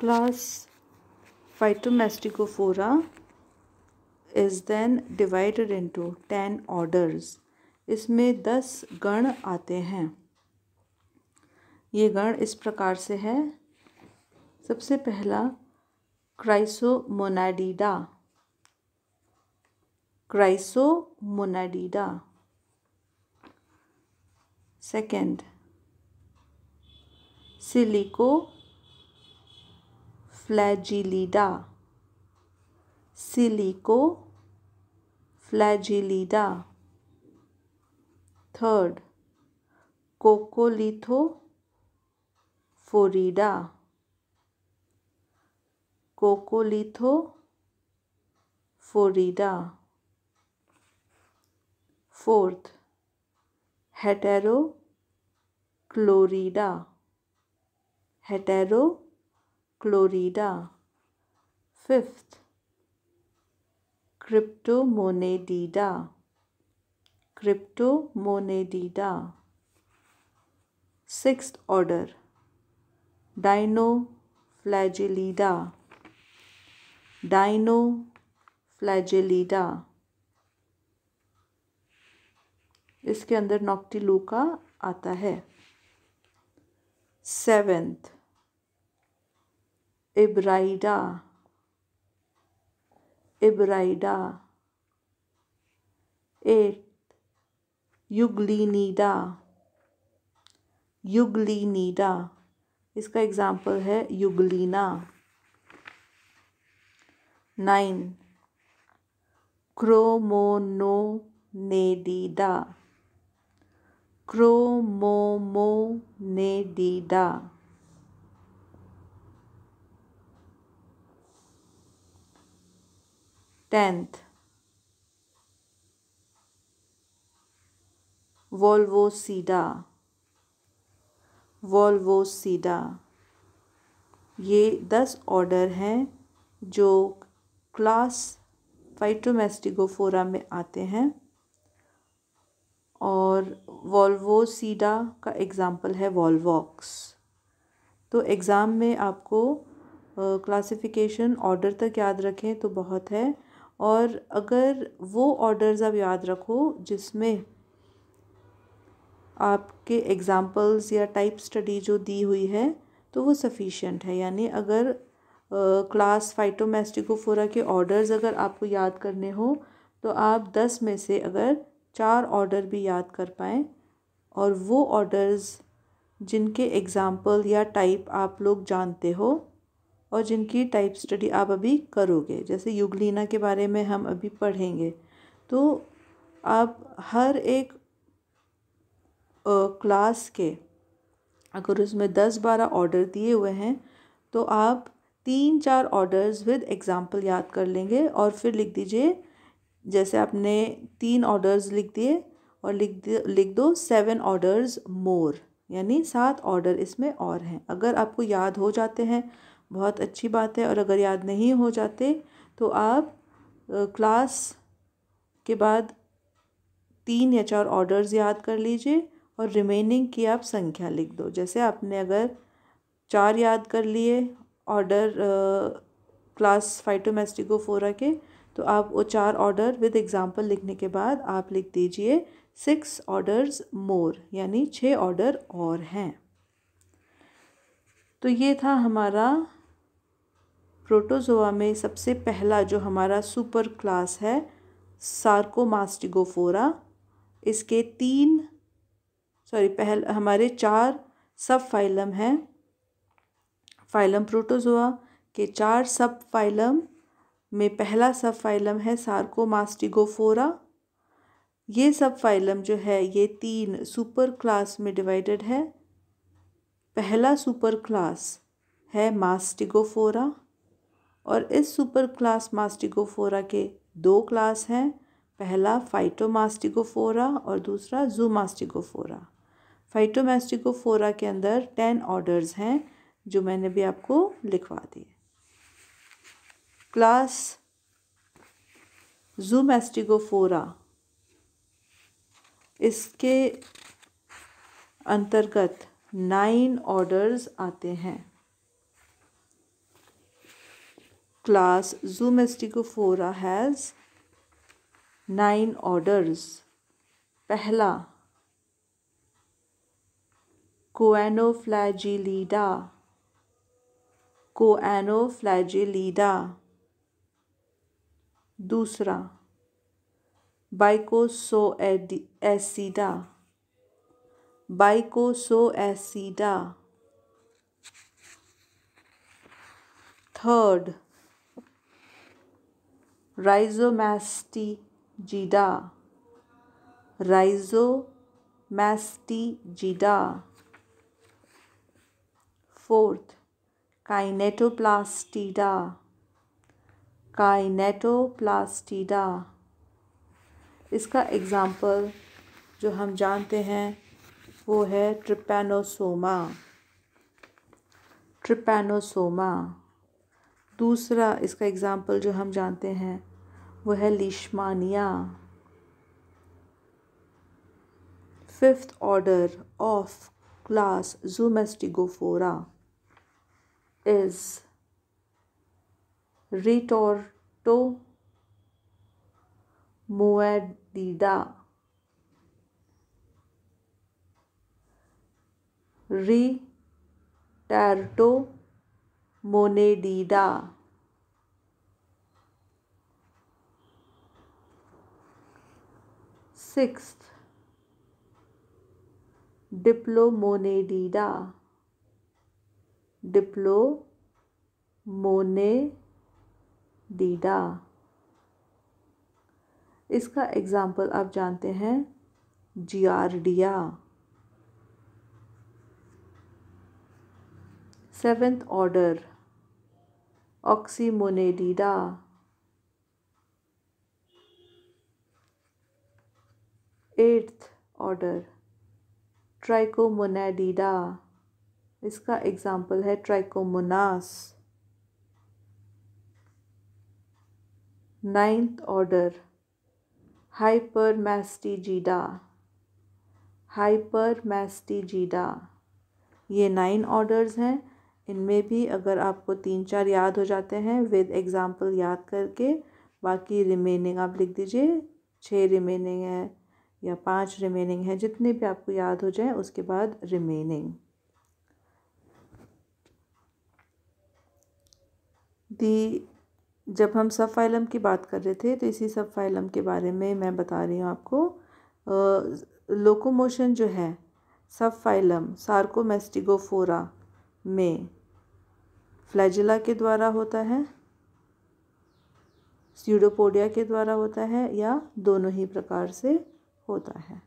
Class Phytomastigophora is then divided into 10 orders. इसमें 10 गण आते हैं। ये गण इस प्रकार से है। सबसे पहला Chrysomonadida. Second Silicoflagellida. Third Coccolithophorida. Fourth Heterochlorida. Fifth Cryptomonadida. Sixth order Dinoflagellida. इसके अंदर नॉक्टिलूका आता है। Seventh Ebriida. Eighth Euglenida. इसका एग्जाम्पल है युग्लिना। 9 क्रोमोनेडिडा। 10th वोल्वोसीडा। ये 10 ऑर्डर हैं जो क्लास फाइटोमेस्टिगोफोरा में आते हैं। और वोल्वोसीडा का एग्जाम्पल है वोल्वॉक्स। तो एग्ज़ाम में आपको क्लासिफिकेशन ऑर्डर तक याद रखें तो बहुत है। और अगर वो ऑर्डर्स आप याद रखो जिसमें आपके एग्ज़ाम्पल्स या टाइप स्टडी जो दी हुई है तो वो सफिशिएंट है। यानी अगर क्लास फाइटोमेस्टिगोफोरा के ऑर्डर्स अगर आपको याद करने हो तो आप 10 में से अगर 4 ऑर्डर भी याद कर पाएँ और वो ऑर्डर्स जिनके एग्ज़ाम्पल या टाइप आप लोग जानते हो और जिनकी टाइप स्टडी आप अभी करोगे, जैसे युग्लिना के बारे में हम अभी पढ़ेंगे, तो आप हर एक क्लास के अगर उसमें 10-12 ऑर्डर दिए हुए हैं तो आप 3-4 ऑर्डर्स विद एग्जाम्पल याद कर लेंगे और फिर लिख दीजिए। जैसे आपने 3 ऑर्डर्स लिख दिए और लिख दो 7 ऑर्डर्स मोर, यानी 7 ऑर्डर इसमें और हैं। अगर आपको याद हो जाते हैं बहुत अच्छी बात है, और अगर याद नहीं हो जाते तो आप क्लास के बाद 3 या 4 ऑर्डर्स याद कर लीजिए और रिमेनिंग की आप संख्या लिख दो। जैसे आपने अगर 4 याद कर लिए ऑर्डर क्लास फाइटोमेस्टिगोफोरा के, तो आप वो 4 ऑर्डर विद एग्जाम्पल लिखने के बाद आप लिख दीजिए 6 ऑर्डर्स मोर, यानी 6 ऑर्डर और हैं। तो ये था हमारा प्रोटोजोआ में सबसे पहला जो हमारा सुपर क्लास है सार्कोमास्टिगोफोरा। इसके हमारे 4 सब फाइलम हैं। फाइलम प्रोटोजोआ के 4 सब फाइलम में पहला सब फाइलम है सार्कोमास्टिगोफोरा। ये सब फाइलम जो है ये 3 सुपर क्लास में डिवाइडेड है। पहला सुपर क्लास है मास्टिगोफोरा और इस सुपर क्लास मास्टिगोफोरा के 2 क्लास हैं। पहला फाइटोमास्टिगोफोरा और दूसरा जूमास्टिगोफोरा। फाइटोमास्टिगोफोरा के अंदर 10 ऑर्डर्स हैं जो मैंने भी आपको लिखवा दिए। क्लास जूमास्टिगोफोरा, इसके अंतर्गत 9 ऑर्डर्स आते हैं। class Zoomasticophora has 9 orders. पहला Coanoflagellida, Coanoflagellida. दूसरा Bicosoacida, Bicosoacida. Third Rhizomastygida, Rhizomastygida. Fourth Kinetoplastida, Kinetoplastida. इसका एग्ज़ाम्पल जो हम जानते हैं वो है ट्रिपैनोसोमा, ट्रिपैनोसोमा. दूसरा इसका एग्ज़ाम्पल जो हम जानते हैं वो है लीशमानिया. Fifth order of class Zoomasticophora is Retortomoedida, Retortomonedida. Sixth Diplomonedida, Diplomonedida. इसका एग्ज़ाम्पल आप जानते हैं giardia. Seventh order Oxymonedida, eighth order Trichomonadida. इसका एग्ज़ाम्पल है trichomonas. Ninth order Hypermastygida, Hypermastygida. ये 9 ऑर्डर्स हैं. इनमें भी अगर आपको 3-4 याद हो जाते हैं विद एग्ज़ाम्पल याद करके, बाकी रिमेनिंग आप लिख दीजिए. 6 रिमेनिंग है या 5 रिमेनिंग है, जितने भी आपको याद हो जाए उसके बाद रिमेनिंग. जब हम सब फाइलम की बात कर रहे थे तो इसी सब फाइलम के बारे में मैं बता रही हूँ आपको. लोकोमोशन जो है सब फाइलम सार्कोमेस्टिगोफोरा में फ्लैजिला के द्वारा होता है, स्यूडोपोडिया के द्वारा होता है, या दोनों ही प्रकार से होता है.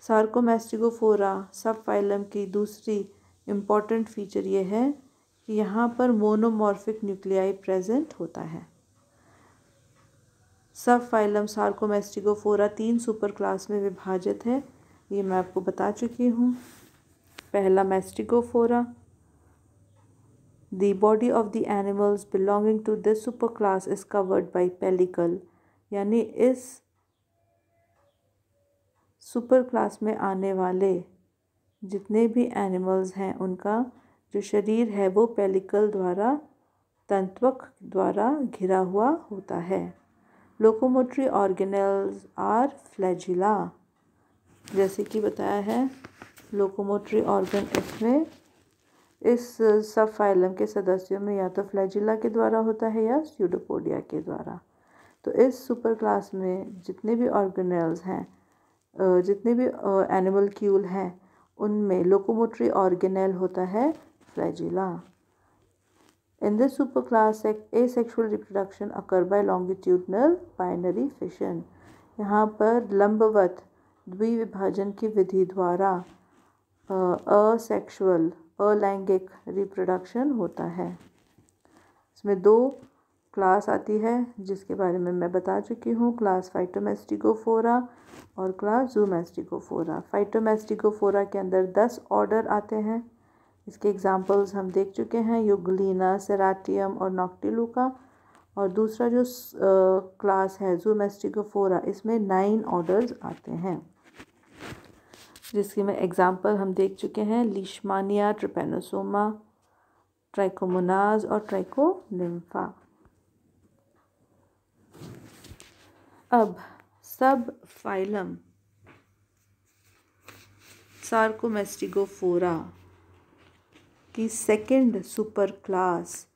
सार्कोमेस्टिगोफोरा सब फाइलम की दूसरी इम्पॉर्टेंट फीचर ये है कि यहाँ पर मोनोमॉर्फिक न्यूक्लियाई प्रेजेंट होता है. सब फाइलम सार्कोमेस्टिगोफोरा 3 सुपर क्लास में विभाजित है. ये मैं आपको बता चुकी हूँ. पहला मेस्टिगोफोरा. The body of the animals belonging to this superclass is covered by pellicle, यानी इस सुपर क्लास में आने वाले जितने भी एनिमल्स हैं उनका जो शरीर है वो पेलिकल द्वारा, तंत्वक द्वारा घिरा हुआ होता है. Locomotory organelles are flagella. जैसे कि बताया है लोकोमोटरी ऑर्गन इसमें इस सब फाइलम के सदस्यों में या तो फ्लैजिला के द्वारा होता है या स्यूडोपोडिया के द्वारा. तो इस सुपर क्लास में जितने भी ऑर्गेनेल्स हैं, जितने भी एनिमलक्यूल हैं, उनमें लोकोमोटरी ऑर्गेनेल होता है flagella. In this super class asexual reproduction occur by longitudinal binary fission. यहाँ पर लंबवत द्विविभाजन की विधि द्वारा असेक्सुअल अलैंगिक रिप्रोडक्शन होता है. इसमें 2 क्लास आती है जिसके बारे में मैं बता चुकी हूँ. क्लास फाइटोमेस्टिगोफोरा और क्लास ज़ूमेस्टिगोफोरा. फाइटोमेस्टिगोफोरा के अंदर 10 ऑर्डर आते हैं. इसके एग्जांपल्स हम देख चुके हैं, यूग्लिना, सेराटियम और नॉक्टिलुका. और दूसरा जो क्लास है ज़ूमेस्टिगोफोरा, इसमें 9 ऑर्डर्स आते हैं जिसकी मैं एग्जांपल हम देख चुके हैं. लीशमानिया, ट्रिपैनोसोमा, ट्राइकोमोनाज और ट्राइकोनिम्फा. अब सब फाइलम सार्कोमेस्टिगोफोरा की सेकंड सुपर क्लास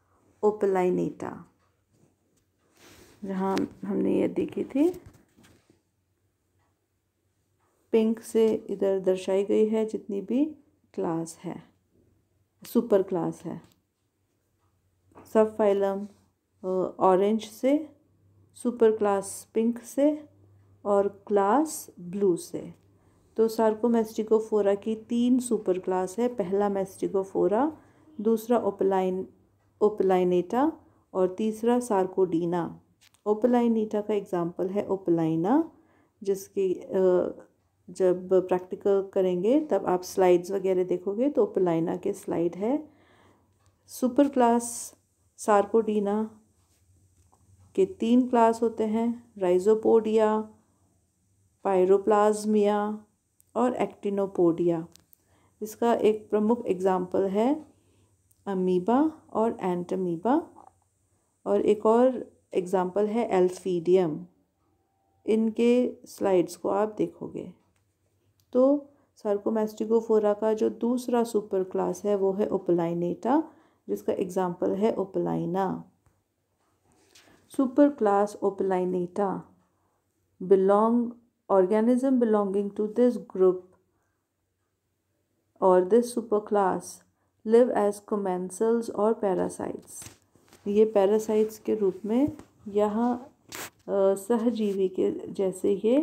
ओपलाइनेटा, जहाँ हमने ये देखी थी पिंक से इधर दर्शाई गई है जितनी भी क्लास है, सुपर क्लास है। सब फाइलम ऑरेंज से, सुपर क्लास पिंक से और क्लास ब्लू से। तो सार्कोमेस्टिगोफोरा की 3 सुपर क्लास है। पहला मेस्टिगोफोरा, दूसरा ओपलाइनेटा और तीसरा सार्कोडीना। ओपलाइनेटा का एग्जाम्पल है ओपलाइना, जिसकी जब प्रैक्टिकल करेंगे तब आप स्लाइड्स वगैरह देखोगे तो ओपलाइना के स्लाइड है। सुपर क्लास सार्कोडीना के 3 क्लास होते हैं, राइजोपोडिया, पायरोप्लाज्मिया और एक्टिनोपोडिया। इसका एक प्रमुख एग्जाम्पल है अमीबा और एंटमीबा, और एक और एग्जाम्पल है एल्फीडियम। इनके स्लाइड्स को आप देखोगे तो सार्कोमेस्टिगोफोरा का जो दूसरा सुपर क्लास है वो है ओपलाइनेटा, जिसका एग्जाम्पल है Opalina. Superclass Opalinata organism belonging to this group or this superclass live as commensals और parasites। ये पैरासाइट्स के रूप में यहाँ सहजीवी के जैसे ये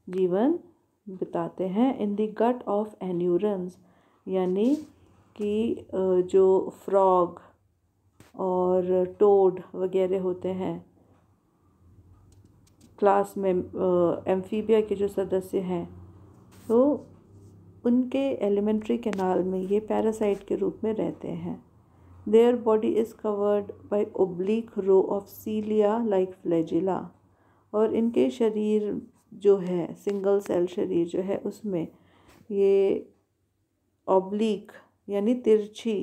जीवन बिताते हैं। इन द गट ऑफ एन्यूरन्स, यानी कि जो फ्रॉग और टोड वगैरह होते हैं क्लास में, एम्फीबिया के जो सदस्य हैं, तो उनके एलिमेंट्री कैनाल में ये पैरासाइट के रूप में रहते हैं। Their body is covered by oblique row of cilia like flagella, और इनके शरीर जो है, सिंगल सेल शरीर जो है, उसमें ये ऑब्लिक यानी तिरछी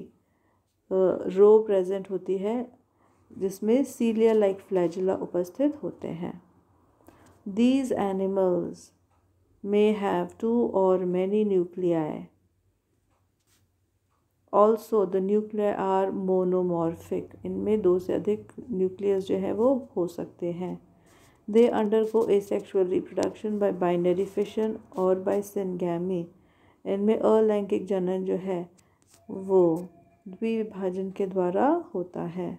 रो प्रेजेंट होती है, जिसमें सीलिया लाइक फ्लैजिला उपस्थित होते हैं। These animals may have 2 or many nuclei. Also, the nuclei are monomorphic. इनमें 2 से अधिक न्यूक्लियस जो है वो हो सकते हैं। They undergo asexual reproduction by binary fission और by syngamy. इनमें अलैंगिक जनन जो है वो द्विविभाजन के द्वारा होता है।